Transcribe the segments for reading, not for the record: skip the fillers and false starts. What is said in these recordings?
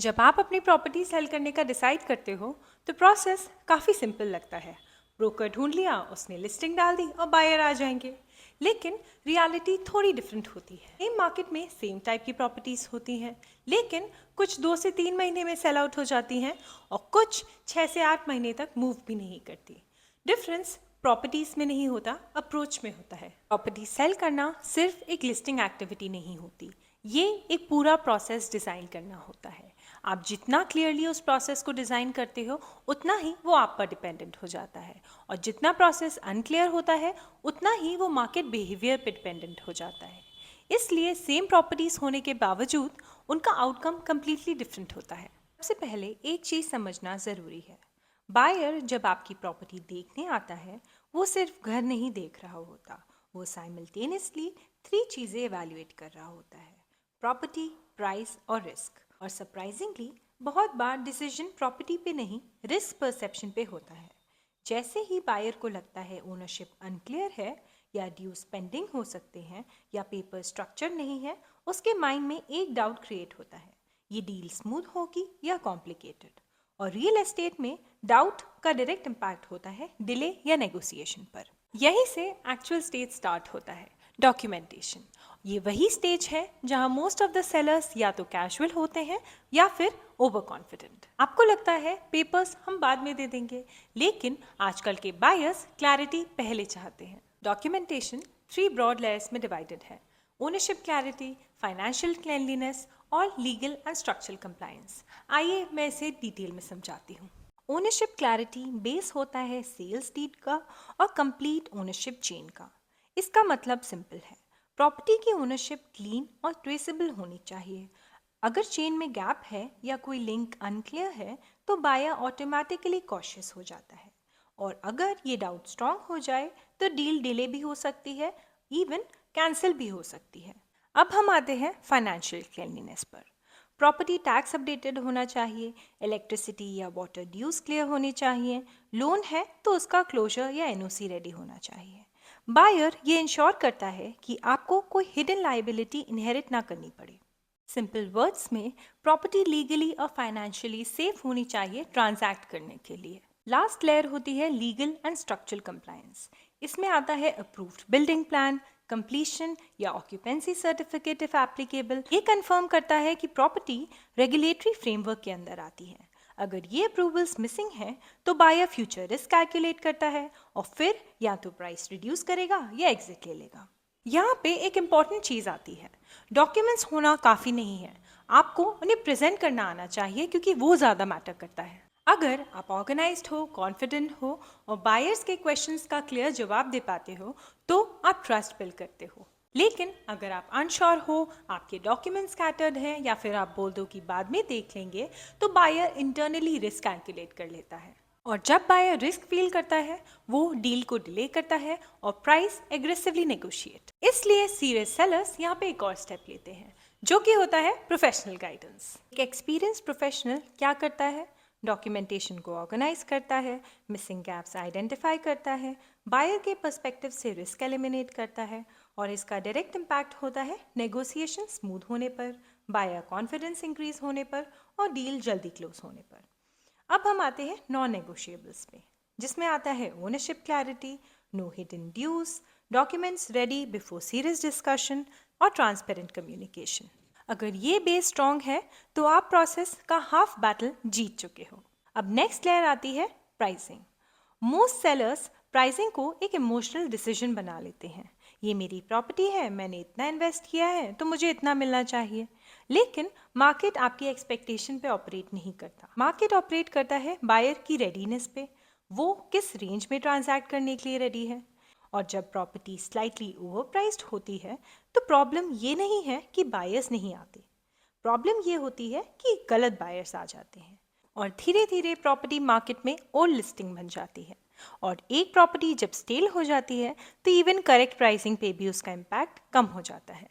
जब आप अपनी प्रॉपर्टी सेल करने का डिसाइड करते हो तो प्रोसेस काफ़ी सिंपल लगता है। ब्रोकर ढूंढ लिया, उसने लिस्टिंग डाल दी और बायर आ जाएंगे। लेकिन रियलिटी थोड़ी डिफरेंट होती है। सेम मार्केट में सेम टाइप की प्रॉपर्टीज होती हैं, लेकिन कुछ 2 से 3 महीने में सेल आउट हो जाती हैं और कुछ 6 से 8 महीने तक मूव भी नहीं करती। डिफरेंस प्रॉपर्टीज में नहीं होता, अप्रोच में होता है। प्रॉपर्टी सेल करना सिर्फ एक लिस्टिंग एक्टिविटी नहीं होती, ये एक पूरा प्रोसेस डिज़ाइन करना होता है। आप जितना क्लियरली उस प्रोसेस को डिज़ाइन करते हो उतना ही वो आप पर डिपेंडेंट हो जाता है, और जितना प्रोसेस अनक्लियर होता है उतना ही वो मार्केट बिहेवियर पे डिपेंडेंट हो जाता है। इसलिए सेम प्रॉपर्टीज़ होने के बावजूद उनका आउटकम कम्प्लीटली डिफरेंट होता है। सबसे पहले एक चीज़ समझना ज़रूरी है। बायर जब आपकी प्रॉपर्टी देखने आता है, वो सिर्फ घर नहीं देख रहा होता, वो साइमल्टेनियसली 3 चीज़ें एवेल्युएट कर रहा होता है: प्रॉपर्टी, प्राइस और रिस्क। और सरप्राइजिंगली बहुत बार डिसीजन प्रॉपर्टी पे नहीं, रिस्क परसेप्शन पे होता है। जैसे ही बायर को लगता है ओनरशिप अनक्लियर है, या ड्यूज पेंडिंग हो सकते हैं, या पेपर स्ट्रक्चर नहीं है, उसके माइंड में एक डाउट क्रिएट होता है: ये डील स्मूथ होगी या कॉम्प्लिकेटेड। और रियल एस्टेट में डाउट का डायरेक्ट इम्पैक्ट होता है डिले या नेगोशिएशन पर। यहीं से एक्चुअल स्टेज स्टार्ट होता है, डॉक्यूमेंटेशन। ये वही स्टेज है जहां मोस्ट ऑफ द सेलर्स या तो कैजुअल होते हैं या फिर ओवर कॉन्फिडेंट। आपको लगता है पेपर्स हम बाद में दे देंगे, लेकिन आजकल के बायर्स क्लैरिटी पहले चाहते हैं। डॉक्यूमेंटेशन 3 ब्रॉड लेयर्स में डिवाइडेड है: ओनरशिप क्लैरिटी, फाइनेंशियल क्लेanलीनेस और लीगल एंड स्ट्रक्चरल कंप्लायंस। आइए मैं इसे डिटेल में समझाती हूँ। ओनरशिप क्लैरिटी बेस होता है सेल्स डीड का और कंप्लीट ओनरशिप चेन का। इसका मतलब सिंपल है, प्रॉपर्टी की ओनरशिप क्लीन और ट्रेसेबल होनी चाहिए। अगर चेन में गैप है या कोई लिंक अनक्लियर है तो बायर ऑटोमेटिकली कॉशियस हो जाता है, और अगर ये डाउट स्ट्रांग हो जाए तो डील डिले भी हो सकती है, इवन कैंसिल भी हो सकती है। अब हम आते हैं फाइनेंशियल क्लीनलीनेस पर। प्रॉपर्टी टैक्स अपडेटेड होना चाहिए, इलेक्ट्रिसिटी या वाटर ड्यूज क्लियर होनी चाहिए, लोन है तो उसका क्लोजर या एनओसी रेडी होना चाहिए। बायर ये इंश्योर करता है कि आपको कोई हिडन लाइबिलिटी इनहेरिट ना करनी पड़े। सिंपल वर्ड्स में, प्रॉपर्टी लीगली और फाइनेंशियली सेफ होनी चाहिए ट्रांजैक्ट करने के लिए। लास्ट लेयर होती है लीगल एंड स्ट्रक्चरल कंप्लायंस। इसमें आता है अप्रूव्ड बिल्डिंग प्लान, कंप्लीशन या ऑक्यूपेंसी सर्टिफिकेट इफ एप्लीकेबल। ये कंफर्म करता है कि प्रॉपर्टी रेगुलेटरी फ्रेमवर्क के अंदर आती है। अगर ये अप्रूवल्स मिसिंग हैं तो बायर फ्यूचर रिस्क कैलकुलेट करता है और फिर या तो प्राइस रिड्यूस करेगा या एग्जिट ले लेगा। यहाँ पे एक इम्पॉर्टेंट चीज़ आती है, डॉक्यूमेंट्स होना काफ़ी नहीं है, आपको उन्हें प्रेजेंट करना आना चाहिए, क्योंकि वो ज़्यादा मैटर करता है। अगर आप ऑर्गेनाइज्ड हो, कॉन्फिडेंट हो और बायर्स के क्वेश्चंस का क्लियर जवाब दे पाते हो तो आप ट्रस्ट बिल्ड करते हो। लेकिन अगर आप अनश्योर हो, आपके डॉक्यूमेंट्स स्कैटर्ड हैं या फिर आप बोल दो कि बाद में देख लेंगे, तो बायर इंटरनली रिस्क कैलकुलेट कर लेता है। और जब बायर रिस्क फील करता है, वो डील को डिले करता है और प्राइस एग्रेसिवली नेगोशिएट। इसलिए सीरियस सेलर्स यहाँ पे एक और स्टेप लेते हैं, जो कि होता है प्रोफेशनल गाइडेंस। एक एक्सपीरियंस प्रोफेशनल क्या करता है? डॉक्यूमेंटेशन को ऑर्गेनाइज करता है, मिसिंग गैप्स आइडेंटिफाई करता है, बायर के पर्सपेक्टिव से रिस्क एलिमिनेट करता है, और इसका डायरेक्ट इम्पैक्ट होता है नेगोशिएशन स्मूथ होने पर, बायर कॉन्फिडेंस इंक्रीज होने पर और डील जल्दी क्लोज होने पर। अब हम आते हैं नॉन नेगोशिएबल्स पे, जिसमें आता है ownership clarity, no hidden dues, documents ready before serious discussion और ट्रांसपेरेंट कम्युनिकेशन। अगर ये बेस स्ट्रॉन्ग है तो आप प्रोसेस का हाफ बैटल जीत चुके हो। अब नेक्स्ट लेयर आती है प्राइसिंग। मोस्ट सेलर्स प्राइसिंग को एक इमोशनल डिसीजन बना लेते हैं। ये मेरी प्रॉपर्टी है, मैंने इतना इन्वेस्ट किया है तो मुझे इतना मिलना चाहिए। लेकिन मार्केट आपकी एक्सपेक्टेशन पे ऑपरेट नहीं करता। मार्केट ऑपरेट करता है बायर की रेडीनेस पे, वो किस रेंज में ट्रांजैक्ट करने के लिए रेडी है। और जब प्रॉपर्टी स्लाइटली ओवरप्राइस्ड होती है तो प्रॉब्लम ये नहीं है कि बायर्स नहीं आते, प्रॉब्लम ये होती है कि गलत बायर्स आ जाते हैं और धीरे धीरे प्रॉपर्टी मार्केट में ओल्ड लिस्टिंग बन जाती है। और एक प्रॉपर्टी जब स्टेल हो जाती है तो इवन करेक्ट प्राइसिंग पे भी उसका इम्पैक्ट कम हो जाता है।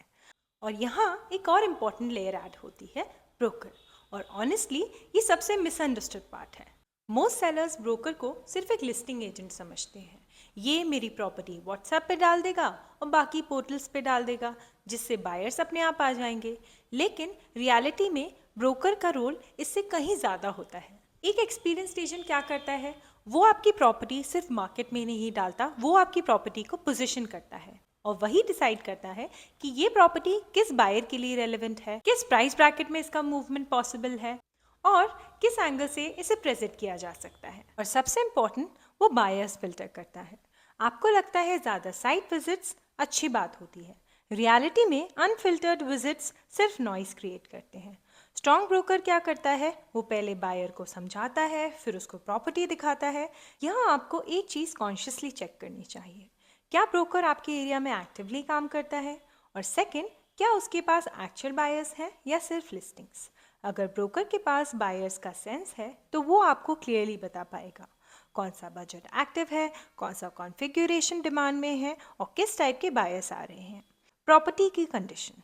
और यहाँ एक और इम्पॉर्टेंट लेयर ऐड होती है, ब्रोकर। और ऑनेस्टली ये सबसे मिसअंडरस्टूड पार्ट है। मोस्ट सेलर्स ब्रोकर को सिर्फ एक लिस्टिंग एजेंट समझते हैं। ये मेरी प्रॉपर्टी व्हाट्सएप पे डाल देगा और बाकी पोर्टल्स पे डाल देगा, जिससे बायर्स अपने आप आ जाएंगे। लेकिन रियलिटी में ब्रोकर का रोल इससे कहीं ज़्यादा होता है। एक एक्सपीरियंस्ड एजेंट क्या करता है, वो आपकी प्रॉपर्टी सिर्फ मार्केट में नहीं डालता, वो आपकी प्रॉपर्टी को पोजीशन करता है और वही डिसाइड करता है कि ये प्रॉपर्टी किस बायर के लिए रेलेवेंट है, किस प्राइस ब्रैकेट में इसका मूवमेंट पॉसिबल है और किस एंगल से इसे प्रेजेंट किया जा सकता है। और सबसे इम्पोर्टेंट, वो बायर्स फिल्टर करता है। आपको लगता है ज़्यादा साइट विजिट्स अच्छी बात होती है, रियलिटी में अनफिल्टर्ड विजिट्स सिर्फ नॉइस क्रिएट करते हैं। स्ट्रॉन्ग ब्रोकर क्या करता है, वो पहले बायर को समझाता है, फिर उसको प्रॉपर्टी दिखाता है। यहाँ आपको एक चीज़ कॉन्शियसली चेक करनी चाहिए, क्या ब्रोकर आपके एरिया में एक्टिवली काम करता है, और सेकंड, क्या उसके पास एक्चुअल बायर्स हैं या सिर्फ लिस्टिंग्स। अगर ब्रोकर के पास बायर्स का सेंस है तो वो आपको क्लियरली बता पाएगा कौन सा बजट एक्टिव है, कौन सा कॉन्फ़िगरेशन डिमांड में है और किस टाइप के बायर्स आ रहे हैं। प्रॉपर्टी की कंडीशन,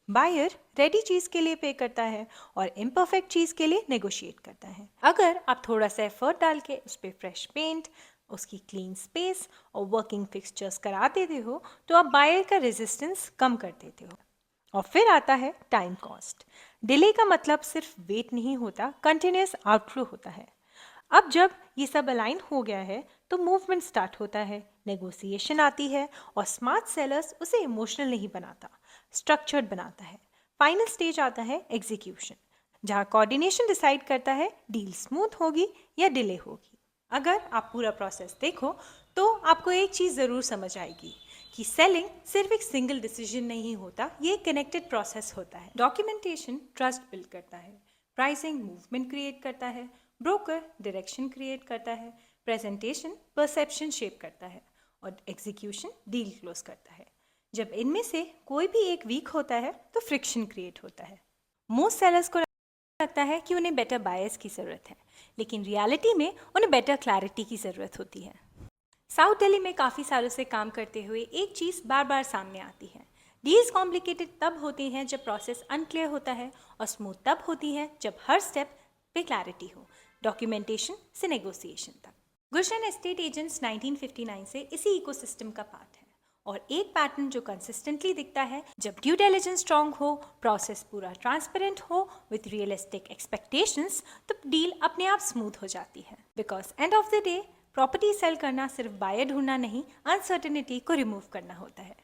बायर रेडी चीज़ के लिए पे करता है और इम्परफेक्ट चीज़ के लिए नेगोशिएट करता है। अगर आप थोड़ा सा एफर्ट डाल के उस पर फ्रेश पेंट, उसकी क्लीन स्पेस और वर्किंग फिक्सचर्स करा देते हो तो आप बायर का रेजिस्टेंस कम कर देते हो। और फिर आता है टाइम कॉस्ट। डिले का मतलब सिर्फ वेट नहीं होता, कंटिन्यूस आउटफ्लो होता है। अब जब ये सब अलाइन हो गया है तो मूवमेंट स्टार्ट होता है, नेगोशिएशन आती है और स्मार्ट सेलर्स उसे इमोशनल नहीं बनाता, स्ट्रक्चर्ड बनाता है। फाइनल स्टेज आता है एग्जीक्यूशन, जहाँ कोऑर्डिनेशन डिसाइड करता है डील स्मूथ होगी या डिले होगी। अगर आप पूरा प्रोसेस देखो तो आपको एक चीज़ ज़रूर समझ आएगी कि सेलिंग सिर्फ एक सिंगल डिसीजन नहीं होता, ये एक कनेक्टेड प्रोसेस होता है। डॉक्यूमेंटेशन ट्रस्ट बिल्ड करता है, प्राइसिंग मूवमेंट क्रिएट करता है, ब्रोकर डायरेक्शन क्रिएट करता है, प्रेजेंटेशन परसेप्शन शेप करता है और एग्जीक्यूशन डील क्लोज करता है। जब इनमें से कोई भी एक वीक होता है तो फ्रिक्शन क्रिएट होता है। मोस्ट सेलर्स को लगता है कि उन्हें बेटर बायर्स की ज़रूरत है, लेकिन रियलिटी में उन्हें बेटर क्लैरिटी की ज़रूरत होती है। साउथ दिल्ली में काफ़ी सालों से काम करते हुए एक चीज़ बार बार सामने आती है, डील्स कॉम्प्लिकेटेड तब होती हैं जब प्रोसेस अनक्लियर होता है और स्मूथ तब होती है जब हर स्टेप पे क्लैरिटी हो, डॉक्यूमेंटेशन से नेगोशिएशन तक। गुलशन एस्टेट एजेंट्स 1959 से इसी इकोसिस्टम का पार्ट है और एक पैटर्न जो कंसिस्टेंटली दिखता है, जब ड्यू डिलिजेंस स्ट्रांग हो, प्रोसेस पूरा ट्रांसपेरेंट हो विथ रियलिस्टिक एक्सपेक्टेशंस, तो डील अपने आप स्मूथ हो जाती है। Because end of the day property sale करना सिर्फ बायर ढूंढना नहीं, अनसर्टेनिटी को रिमूव करना होता है।